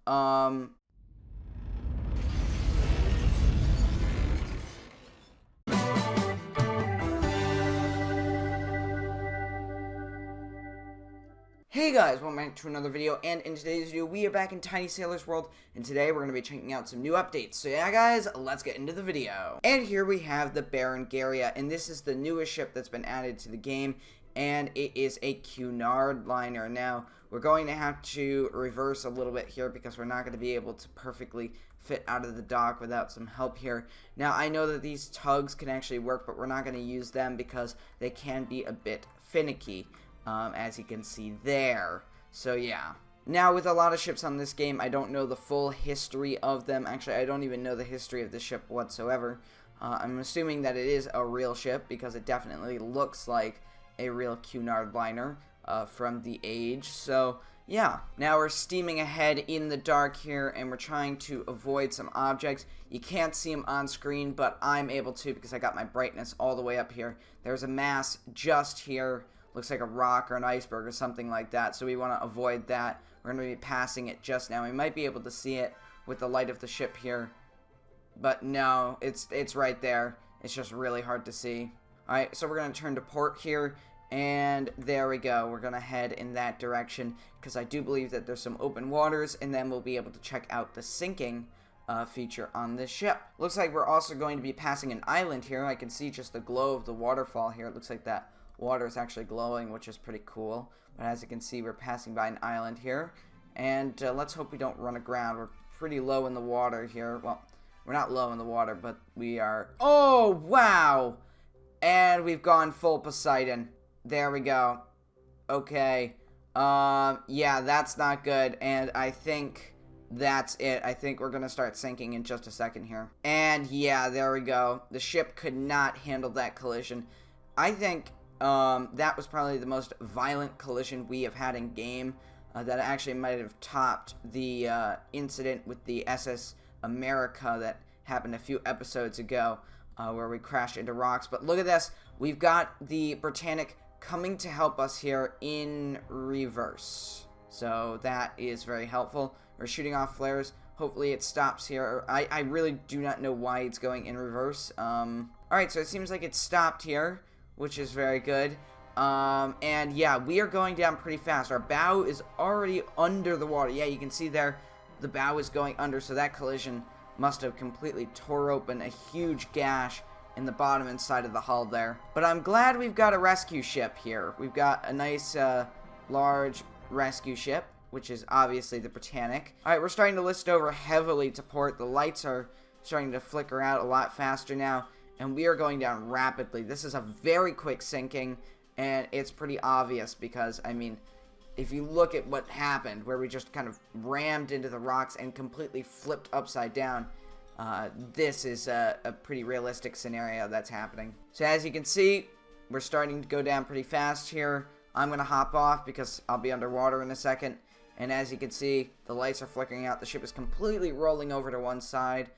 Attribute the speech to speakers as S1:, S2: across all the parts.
S1: Hey guys, welcome back to another video, and in today's video, we are back in Tiny Sailor's World, and today we're going to be checking out some new updates. So yeah guys, let's get into the video. And here we have the Berengaria, and this is the newest ship that's been added to the game, and it is a Cunard liner. Now, we're going to have to reverse a little bit here because we're not going to be able to perfectly fit out of the dock without some help here. Now, I know that these tugs can actually work, but we're not going to use them because they can be a bit finicky. As you can see there. So yeah. Now, with a lot of ships on this game, I don't know the full history of them. Actually, I don't even know the history of the ship whatsoever. I'm assuming that it is a real ship because it definitely looks like a real Cunard liner from the age. So yeah, now we're steaming ahead in the dark here, and we're trying to avoid some objects. You can't see them on screen, but I'm able to because I got my brightness all the way up here. There's a mass just here. Looks like a rock or an iceberg or something like that, so we want to avoid that. We're going to be passing it just now. We might be able to see it with the light of the ship here, but no, it's right there. It's just really hard to see. Alright, so we're going to turn to port here, and there we go. We're going to head in that direction, because I do believe that there's some open waters, and then we'll be able to check out the sinking feature on this ship. Looks like we're also going to be passing an island here. I can see just the glow of the waterfall here. It looks like that water is actually glowing, which is pretty cool. But as you can see, we're passing by an island here, and let's hope we don't run aground. We're pretty low in the water here. Well, we're not low in the water, but we are. Oh wow! And we've gone full Poseidon. There we go. Okay. Yeah, that's not good, and I think that's it. I think we're gonna start sinking in just a second here. And yeah, there we go. The ship could not handle that collision. I think that was probably the most violent collision we have had in game. That actually might have topped the incident with the SS America that happened a few episodes ago, where we crashed into rocks. But look at this. We've got the Britannic coming to help us here in reverse. So that is very helpful. We're shooting off flares. Hopefully it stops here. I really do not know why it's going in reverse. Alright, so it seems like it stopped here, which is very good. And yeah, we are going down pretty fast. Our bow is already under the water. Yeah, you can see there the bow is going under, so that collision must have completely tore open a huge gash in the bottom and side of the hull there. But I'm glad we've got a rescue ship here. We've got a nice large rescue ship, which is obviously the Britannic. Alright, we're starting to list over heavily to port. The lights are starting to flicker out a lot faster now, and we are going down rapidly. This is a very quick sinking, and it's pretty obvious because, I mean, if you look at what happened, where we just kind of rammed into the rocks and completely flipped upside down, this is a pretty realistic scenario that's happening. So as you can see, we're starting to go down pretty fast here. I'm going to hop off because I'll be underwater in a second. And as you can see, the lights are flickering out. The ship is completely rolling over to one side,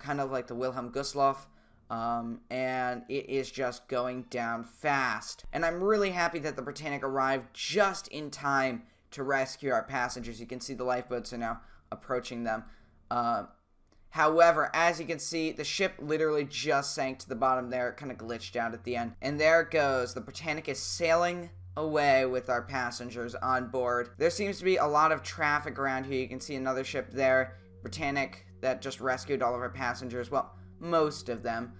S1: kind of like the Wilhelm Gustloff. And it is just going down fast. And I'm really happy that the Britannic arrived just in time to rescue our passengers. You can see the lifeboats are now approaching them. However, as you can see, the ship literally just sank to the bottom there. It kind of glitched out at the end. And there it goes. The Britannic is sailing away with our passengers on board. There seems to be a lot of traffic around here. You can see another ship there. Britannic that just rescued all of our passengers. Well, most of them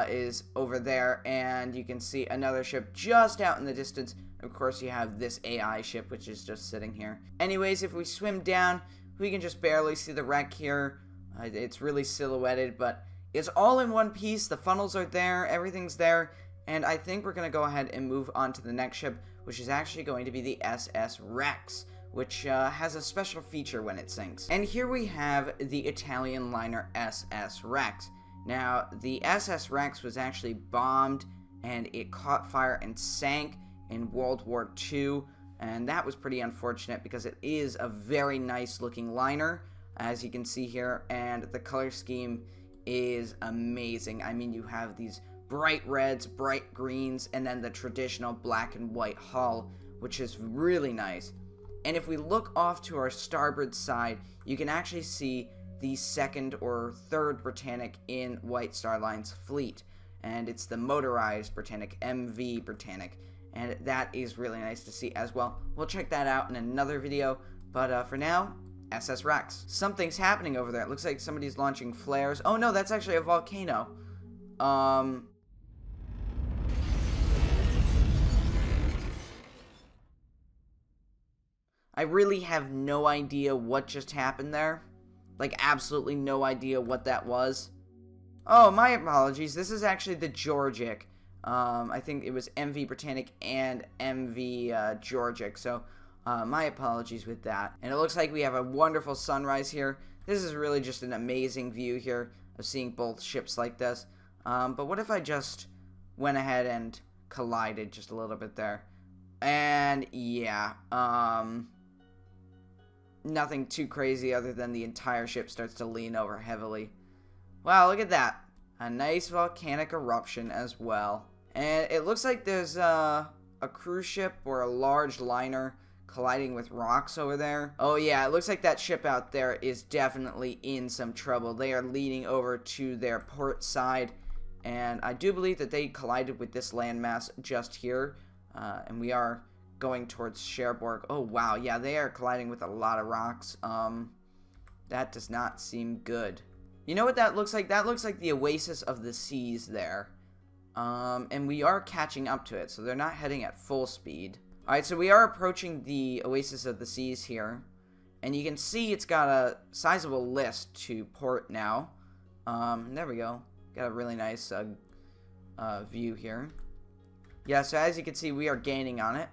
S1: is over there, and you can see another ship just out in the distance. Of course, you have this AI ship, which is just sitting here. Anyways, if we swim down, we can just barely see the wreck here. It's really silhouetted, but it's all in one piece. The funnels are there, everything's there, and I think we're going to go ahead and move on to the next ship, which is actually going to be the SS Rex, which has a special feature when it sinks. And here we have the Italian liner SS Rex. Now, the SS Rex was actually bombed, and it caught fire and sank in World War II, and that was pretty unfortunate because it is a very nice looking liner, as you can see here, and the color scheme is amazing. I mean, you have these bright reds, bright greens, and then the traditional black and white hull, which is really nice. And if we look off to our starboard side, you can actually see the second or third Britannic in White Star Line's fleet. And it's the motorized Britannic, MV Britannic. And that is really nice to see as well. We'll check that out in another video. But for now, SS Rex. Something's happening over there. It looks like somebody's launching flares. Oh no, that's actually a volcano. I really have no idea what just happened there. Like, absolutely no idea what that was. Oh, my apologies. This is actually the Georgic. I think it was MV Britannic and MV Georgic. So, my apologies with that. And it looks like we have a wonderful sunrise here. This is really just an amazing view here of seeing both ships like this. But what if I just went ahead and collided just a little bit there? And, yeah, nothing too crazy other than the entire ship starts to lean over heavily. Wow, look at that. A nice volcanic eruption as well. And it looks like there's a cruise ship or a large liner colliding with rocks over there. Oh yeah, it looks like that ship out there is definitely in some trouble. They are leaning over to their port side. And I do believe that they collided with this landmass just here. And we are going towards Cherbourg. Oh wow, yeah, they are colliding with a lot of rocks. That does not seem good. You know what that looks like? That looks like the Oasis of the Seas there. And we are catching up to it, so they're not heading at full speed. Alright, so we are approaching the Oasis of the Seas here. And you can see it's got a sizable list to port now. There we go. Got a really nice view here. Yeah, so as you can see, we are gaining on it.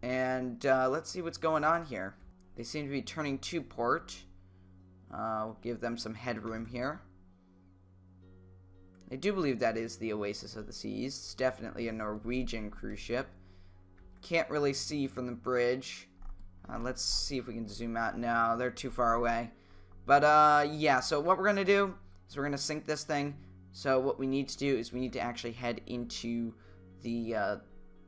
S1: And let's see what's going on here. They seem to be turning to port. We'll give them some headroom here. I do believe that is the Oasis of the Seas. It's definitely a Norwegian cruise ship. Can't really see from the bridge. Let's see if we can zoom out. No, they're too far away. But yeah, so what we're going to do is we're going to sink this thing. So what we need to do is we need to actually head into the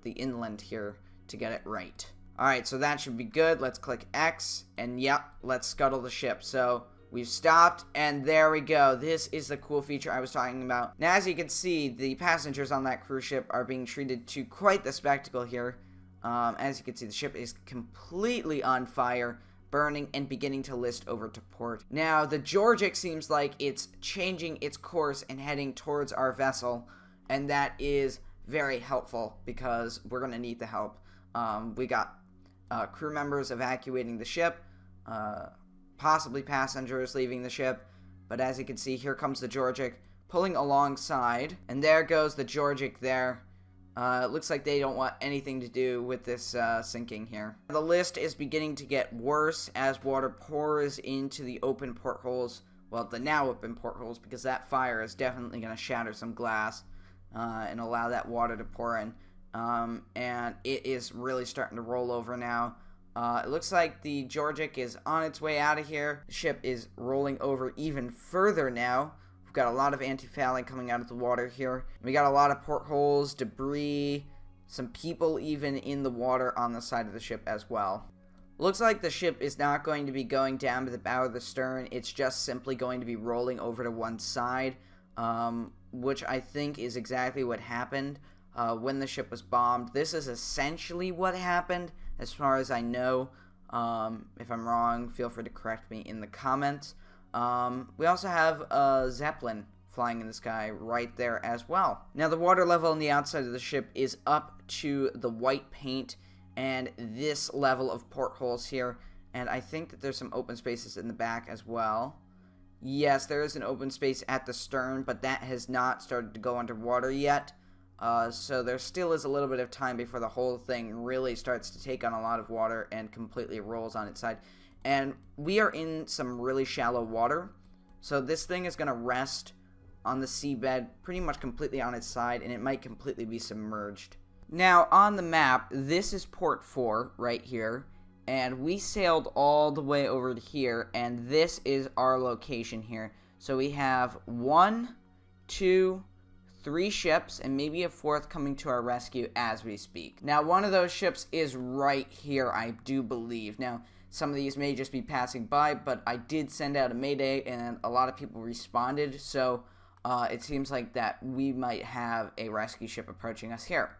S1: inland here to get it right. Alright, so that should be good. Let's click X, and yep, let's scuttle the ship. So we've stopped, and there we go. This is the cool feature I was talking about. Now, as you can see, the passengers on that cruise ship are being treated to quite the spectacle here. As you can see, the ship is completely on fire, burning, and beginning to list over to port. Now, the Georgic seems like it's changing its course and heading towards our vessel, and that is very helpful because we're going to need the help. We got crew members evacuating the ship, possibly passengers leaving the ship, but as you can see, here comes the Georgic pulling alongside, and there goes the Georgic there. It looks like they don't want anything to do with this sinking here. The list is beginning to get worse as water pours into the open portholes, well, the now open portholes, because that fire is definitely going to shatter some glass and allow that water to pour in. And it is really starting to roll over now. It looks like the Georgic is on its way out of here. The ship is rolling over even further now. We've got a lot of anti-fouling coming out of the water here. We got a lot of portholes, debris, some people even in the water on the side of the ship as well. Looks like the ship is not going to be going down to the bow of the stern. It's just simply going to be rolling over to one side, which I think is exactly what happened when the ship was bombed. This is essentially what happened, as far as I know. If I'm wrong, feel free to correct me in the comments. We also have a Zeppelin flying in the sky right there as well. Now, the water level on the outside of the ship is up to the white paint and this level of portholes here. And I think that there's some open spaces in the back as well. Yes, there is an open space at the stern, but that has not started to go underwater yet. So there still is a little bit of time before the whole thing really starts to take on a lot of water and completely rolls on its side. And we are in some really shallow water, so this thing is going to rest on the seabed pretty much completely on its side, and it might completely be submerged. Now, on the map, this is port 4 right here, and we sailed all the way over to here, and this is our location here. So we have 1, 2, 3 ships and maybe a 4th coming to our rescue as we speak. Now, one of those ships is right here, I do believe. Now, some of these may just be passing by, but I did send out a mayday and a lot of people responded, so it seems like that we might have a rescue ship approaching us here.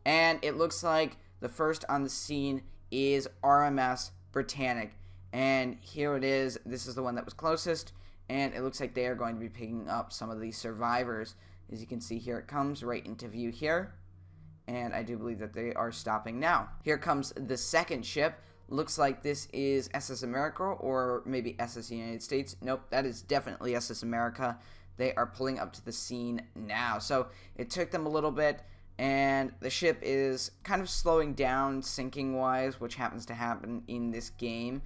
S1: And it looks like the first on the scene is RMS Britannic. And here it is. This is the one that was closest. And it looks like they are going to be picking up some of these survivors. As you can see, here it comes right into view here. And I do believe that they are stopping now. Here comes the second ship. Looks like this is SS America or maybe SS United States. Nope, that is definitely SS America. They are pulling up to the scene now. So it took them a little bit, and the ship is kind of slowing down sinking wise, which happens to happen in this game.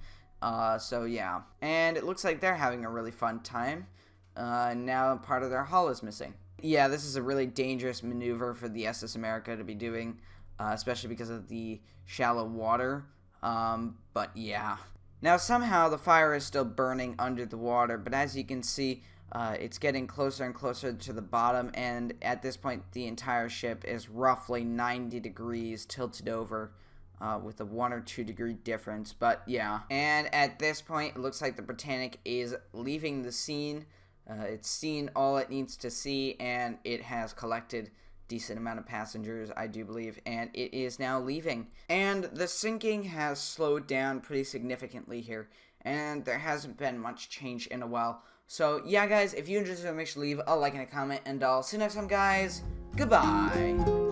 S1: So yeah, and it looks like they're having a really fun time. Now part of their hull is missing. Yeah, this is a really dangerous maneuver for the SS America to be doing, especially because of the shallow water. But yeah. Now somehow the fire is still burning under the water, but as you can see, it's getting closer and closer to the bottom, and at this point the entire ship is roughly 90 degrees tilted over, with a 1 or 2 degree difference. But yeah, and at this point it looks like the Britannic is leaving the scene. It's seen all it needs to see, and it has collected decent amount of passengers, I do believe, and it is now leaving. And the sinking has slowed down pretty significantly here, and there hasn't been much change in a while. So yeah, guys, if you enjoyed this video, make sure to leave a like and a comment, and I'll see you next time, guys. Goodbye.